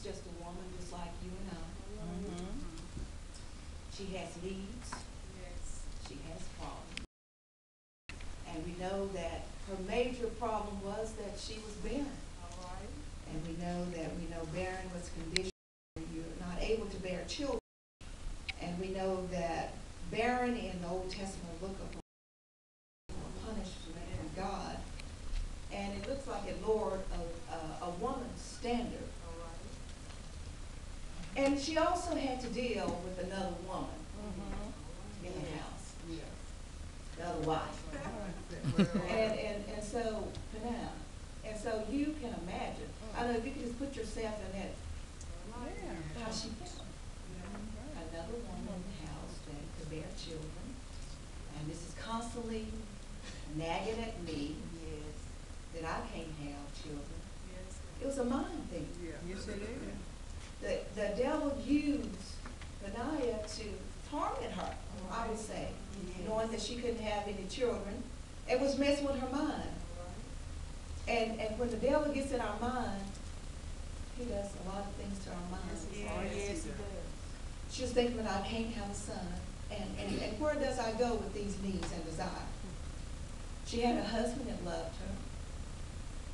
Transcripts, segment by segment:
She's just a woman just like you and I. She has needs. Yes. She has problems. And we know that her major problem was that she was barren. All right. And we know barren was conditioned where you're not able to bear children. And we know that barren in the Old Testament look upon punishment from God. And it looks like it lowered a woman's standard. All right. And she also had to deal with another woman in the house. Yes. The other wife. and so, Panam, and so you can imagine. I know if you can just put yourself in that, how she felt. Another woman in the house that could bear children, and this is constantly nagging at me that I can't have children. It was a mind thing. Yes, it is. The devil used Benaiah to torment her, I would say, knowing that she couldn't have any children. It was messing with her mind. And when the devil gets in our mind, he does a lot of things to our minds. Yes, he does. She was thinking that I can't have a son. And where does I go with these needs and desires? She had a husband that loved her.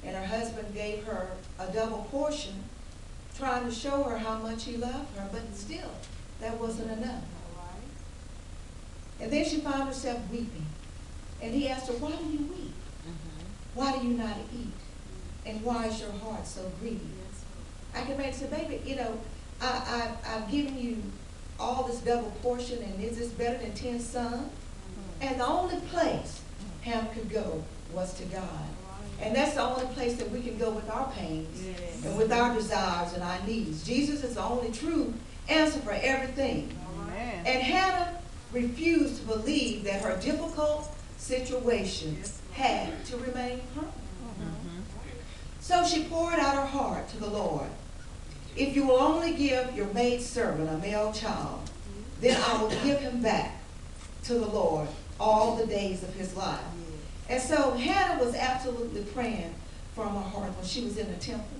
And her husband gave her a double portion, trying to show her how much he loved her, but still, that wasn't enough. And then she found herself weeping. And he asked her, why do you weep? Why do you not eat? And why is your heart so grieved? I can imagine, say, baby, you know, I've given you all this double portion, and is this better than 10 sons? And the only place Ham could go was to God. And that's the only place that we can go with our pains and with our desires and our needs. Jesus is the only true answer for everything. Amen. And Hannah refused to believe that her difficult situation had to remain permanent. So she poured out her heart to the Lord. If you will only give your maidservant a male child, then I will give him back to the Lord all the days of his life. And so Hannah was absolutely praying from her heart when she was in the temple.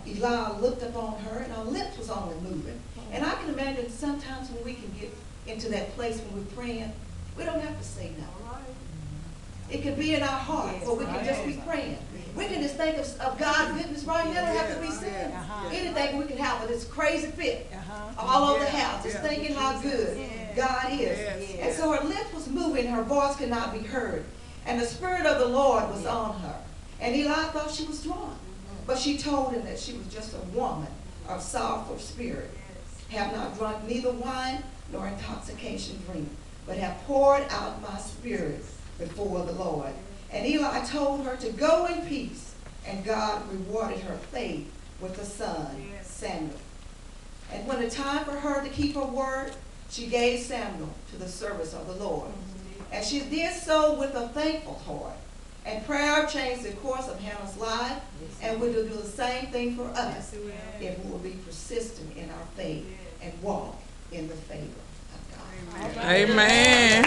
Eli looked upon her, and her lips was only moving. And I can imagine sometimes when we can get into that place when we're praying, we don't have to say nothing. It could be in our heart, but we can just be praying. We can just think of God's goodness right now. Don't have to be saying anything. We can have this crazy fit all over the house, just thinking how good God is. And so her lips was moving, her voice could not be heard. And the Spirit of the Lord was on her. And Eli thought she was drunk. But she told him that she was just a woman of sorrowful spirit. Have not drunk neither wine nor intoxication drink, but have poured out my spirit before the Lord. And Eli told her to go in peace, and God rewarded her faith with a son, Samuel. And when the time for her to keep her word, she gave Samuel to the service of the Lord. And she did so with a thankful heart. And prayer changed the course of Hannah's life, and we will do the same thing for us if we will be persistent in our faith and walk in the favor of God. Amen.